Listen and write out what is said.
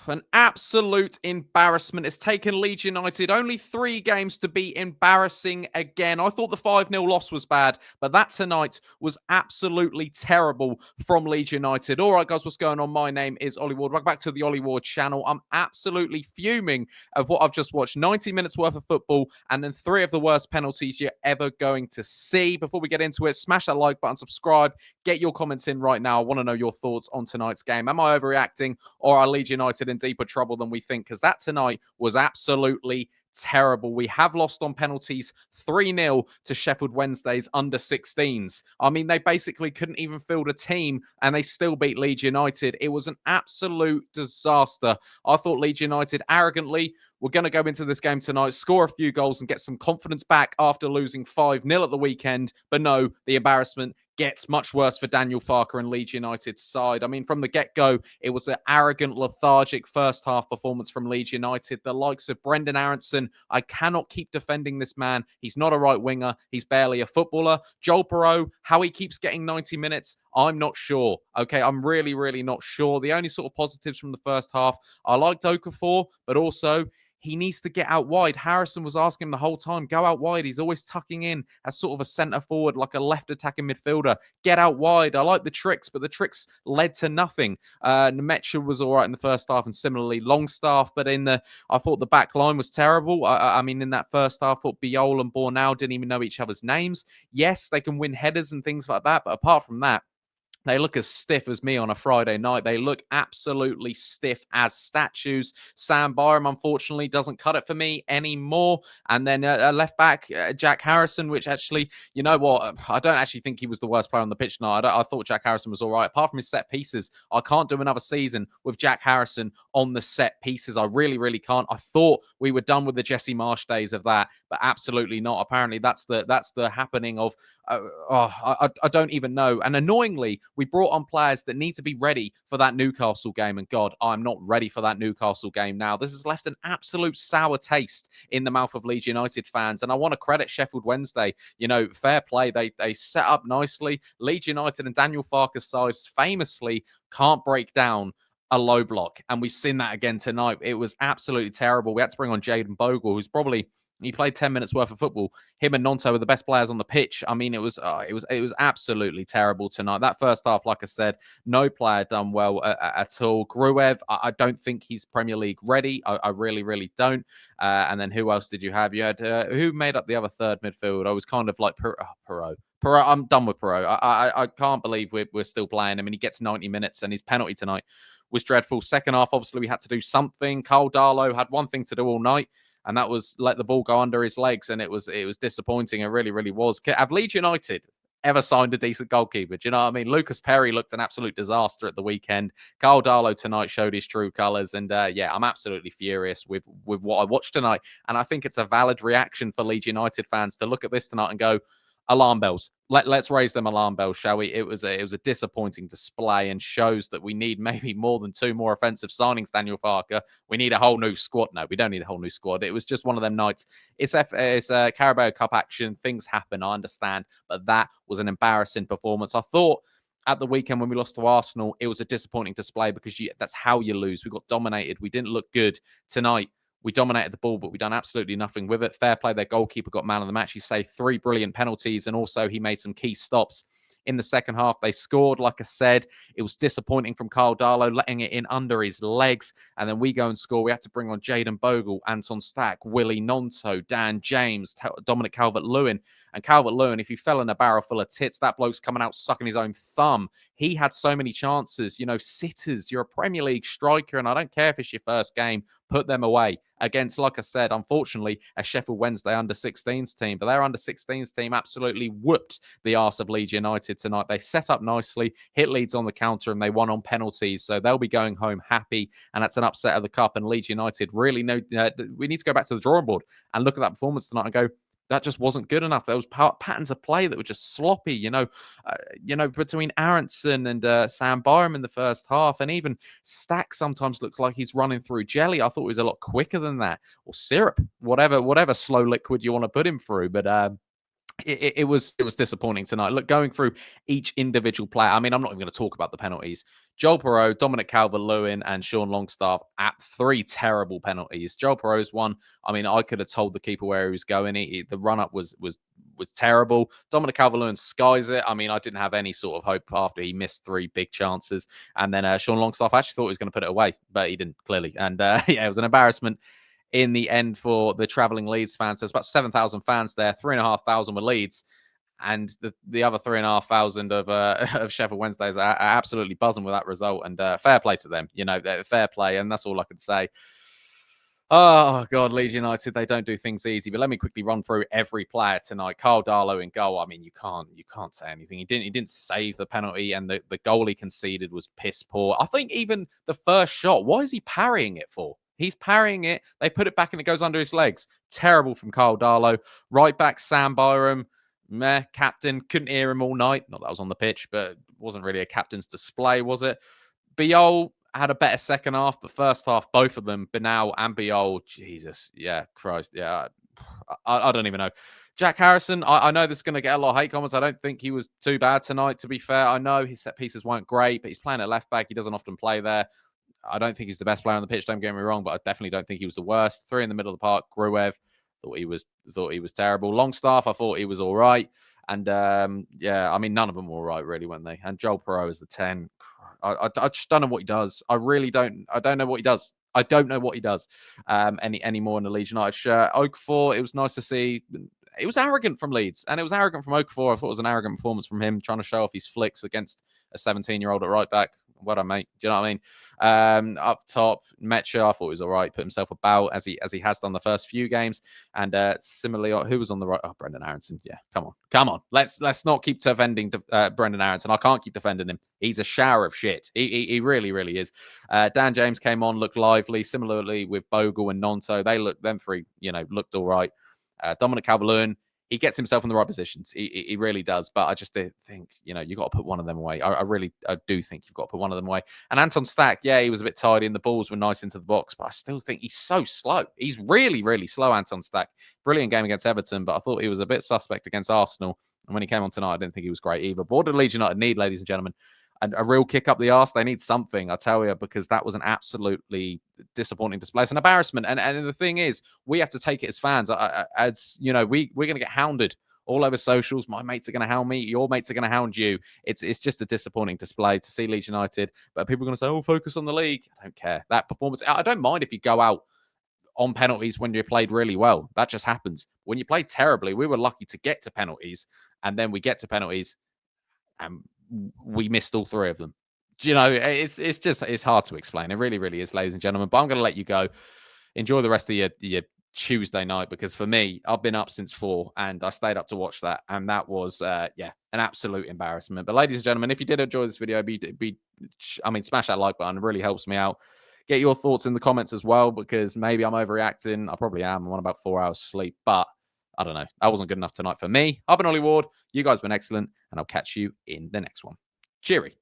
An absolute embarrassment. It's taken Leeds United only 3 games to be embarrassing again. I thought the 5-0 loss was bad, but that tonight was absolutely terrible from Leeds United. All right, guys, what's going on? My name is Ollie Ward. Welcome back to the Ollie Ward channel. I'm absolutely fuming of what I've just watched. 90 minutes worth of football and then 3 of the worst penalties you're ever going to see. Before we get into it, smash that like button, subscribe, get your comments in right now. I want to know your thoughts on tonight's game. Am I overreacting, or are Leeds United in deeper trouble than we think? Because that tonight was absolutely terrible. We have lost on penalties 3-0 to Sheffield Wednesday's under 16s. I mean, they basically couldn't even field a team and they still beat Leeds United. It was an absolute disaster. I thought Leeds United arrogantly were going to go into this game tonight, score a few goals and get some confidence back after losing 5-0 at the weekend. But no, the embarrassment gets much worse for Daniel Farke and Leeds United's side. I mean, from the get-go, it was an arrogant, lethargic first-half performance from Leeds United. The likes of Brendan Aronson, I cannot keep defending this man. He's not a right winger. He's barely a footballer. Joel Perreault, how he keeps getting 90 minutes, I'm not sure. Okay, I'm really, really not sure. The only sort of positives from the first half, I liked Okafor, but also he needs to get out wide. Harrison was asking him the whole time, go out wide. He's always tucking in as sort of a centre forward, like a left attacking midfielder. Get out wide. I like the tricks, but the tricks led to nothing. Nemecha was all right in the first half, and similarly Longstaff, but I thought the back line was terrible. I mean, in that first half, I thought Biol and Bornau didn't even know each other's names. Yes, they can win headers and things like that, but apart from that, they look as stiff as me on a Friday night. They look absolutely stiff as statues. Sam Byram, unfortunately, doesn't cut it for me anymore. And then left back, Jack Harrison, which actually, you know what? I don't actually think he was the worst player on the pitch tonight. I thought Jack Harrison was all right. Apart from his set pieces, I can't do another season with Jack Harrison on the set pieces. I really, really can't. I thought we were done with the Jesse Marsh days of that, but absolutely not. Apparently, that's the happening of, I don't even know. And annoyingly, we brought on players that need to be ready for that Newcastle game. And God, I'm not ready for that Newcastle game now. This has left an absolute sour taste in the mouth of Leeds United fans. And I want to credit Sheffield Wednesday. You know, fair play. They set up nicely. Leeds United and Daniel Farke's sides famously can't break down a low block. And we've seen that again tonight. It was absolutely terrible. We had to bring on Jayden Bogle, who's probably... He played 10 minutes worth of football. Him and Nonto were the best players on the pitch. I mean, it was absolutely terrible tonight. That first half, like I said, no player done well at all. Gruev, I don't think he's Premier League ready. I really, really don't. And then who else did you have? You had who made up the other third midfield? I was kind of like Perreault. I'm done with Perreault. I can't believe we're still playing him, and he gets 90 minutes, and his penalty tonight was dreadful. Second half, obviously, we had to do something. Carl Darlow had one thing to do all night, and that was let the ball go under his legs, and it was disappointing. It really, really was. Have Leeds United ever signed a decent goalkeeper? Do you know what I mean? Lucas Perry looked an absolute disaster at the weekend. Carl Darlow tonight showed his true colours, and yeah, I'm absolutely furious with what I watched tonight, and I think it's a valid reaction for Leeds United fans to look at this tonight and go, alarm bells. Let's raise them alarm bells, shall we? It was a disappointing display and shows that we need maybe more than 2 more offensive signings, Daniel Farke. We need a whole new squad. No, we don't need a whole new squad. It was just one of them nights. It's a Carabao Cup action. Things happen, I understand. But that was an embarrassing performance. I thought at the weekend when we lost to Arsenal, it was a disappointing display because that's how you lose. We got dominated. We didn't look good. Tonight, we dominated the ball, but we done absolutely nothing with it. Fair play, their goalkeeper got man of the match. He saved 3 brilliant penalties, and also he made some key stops. In the second half, they scored. Like I said, it was disappointing from Carl Darlow, letting it in under his legs. And then we go and score. We had to bring on Jayden Bogle, Anton Stack, Willie Nonto, Dan James, Dominic Calvert-Lewin. And Calvert-Lewin, if he fell in a barrel full of tits, that bloke's coming out sucking his own thumb. He had so many chances. You know, sitters, you're a Premier League striker, and I don't care if it's your first game, put them away against, like I said, unfortunately, a Sheffield Wednesday under-16s team. But their under-16s team absolutely whooped the arse of Leeds United tonight. They set up nicely, hit Leeds on the counter, and they won on penalties. So they'll be going home happy, and that's an upset of the cup. And Leeds United really know we need to go back to the drawing board and look at that performance tonight and go, that just wasn't good enough. There was patterns of play that were just sloppy, between Aronson and Sam Byram in the first half, and even Stack sometimes looks like he's running through jelly. I thought he was a lot quicker than that, or syrup, whatever slow liquid you want to put him through. But it was disappointing tonight. Look, going through each individual player. I mean, I'm not even going to talk about the penalties. Joel Perreault, Dominic Calvert-Lewin, and Sean Longstaff at 3 terrible penalties. Joel Perreault's one. I mean, I could have told the keeper where he was going. The run up was terrible. Dominic Calvert-Lewin skies it. I mean, I didn't have any sort of hope after he missed 3 big chances. And then Sean Longstaff, I actually thought he was going to put it away, but he didn't, clearly. And yeah, it was an embarrassment in the end for the travelling Leeds fans. There's about 7,000 fans there. 3,500 were Leeds, and the other 3,500 of Sheffield Wednesdays are absolutely buzzing with that result. And fair play to them, fair play, and that's all I can say. Oh God, Leeds United, they don't do things easy. But let me quickly run through every player tonight. Carl Darlow in goal. I mean, you can't say anything. He didn't save the penalty, and the goal he conceded was piss poor. I think even the first shot, why is he parrying it for? He's parrying it. They put it back and it goes under his legs. Terrible from Carl Darlow. Right back, Sam Byram. Meh, captain. Couldn't hear him all night. Not that I was on the pitch, but it wasn't really a captain's display, was it? Biol had a better second half, but first half, both of them, Benal and Biol, Jesus, yeah, Christ, yeah, I don't even know. Jack Harrison, I know this is going to get a lot of hate comments. I don't think he was too bad tonight, to be fair. I know his set pieces weren't great, but he's playing at left back. He doesn't often play there. I don't think he's the best player on the pitch, don't get me wrong, but I definitely don't think he was the worst. 3 in the middle of the park, Gruev, thought he was terrible. Longstaff, I thought he was all right. And yeah, I mean, none of them were all right, really, weren't they? And Joel Perreault is the 10. I just don't know what he does. I really don't. I don't know what he does. I don't know what he does any more in the Leeds United shirt. Okafor, it was nice to see. It was arrogant from Leeds, and it was arrogant from Okafor. I thought it was an arrogant performance from him, trying to show off his flicks against a 17-year-old at right back. What a mate. Do you know what I mean? Up top, Mecha, I thought he was all right. Put himself about as he has done the first few games. And similarly, who was on the right? Oh, Brendan Aronson. Yeah, come on. Let's not keep defending Brendan Aronson. I can't keep defending him. He's a shower of shit. He really, really is. Dan James came on, looked lively. Similarly with Bogle and Nonto, them three, looked all right. Dominic Calvert-Lewin, he gets himself in the right positions. He really does. But I just think, you got to put one of them away. I do think you've got to put one of them away. And Anton Stack, yeah, he was a bit tidy and the balls were nice into the box, but I still think he's so slow. He's really, really slow, Anton Stack. Brilliant game against Everton, but I thought he was a bit suspect against Arsenal. And when he came on tonight, I didn't think he was great either. But what did Leeds United need, ladies and gentlemen? And a real kick up the arse. They need something, I tell you, because that was an absolutely disappointing display. It's an embarrassment. And the thing is, we have to take it as fans. As we're going to get hounded all over socials. My mates are going to hound me. Your mates are going to hound you. It's just a disappointing display to see Leeds United. But people are going to say, oh, focus on the league. I don't care. That performance, I don't mind if you go out on penalties when you played really well. That just happens. When you played terribly, we were lucky to get to penalties. And then we get to penalties and we missed all 3 of them. It's hard to explain. It really, really is, ladies and gentlemen. But I'm going to let you go. Enjoy the rest of your Tuesday night, because for me, I've been up since 4 and I stayed up to watch that. And that was, an absolute embarrassment. But ladies and gentlemen, if you did enjoy this video, smash that like button. It really helps me out. Get your thoughts in the comments as well, because maybe I'm overreacting. I probably am. I'm on about 4 hours sleep, but I don't know. That wasn't good enough tonight for me. I've been Ollie Ward. You guys have been excellent, and I'll catch you in the next one. Cheery.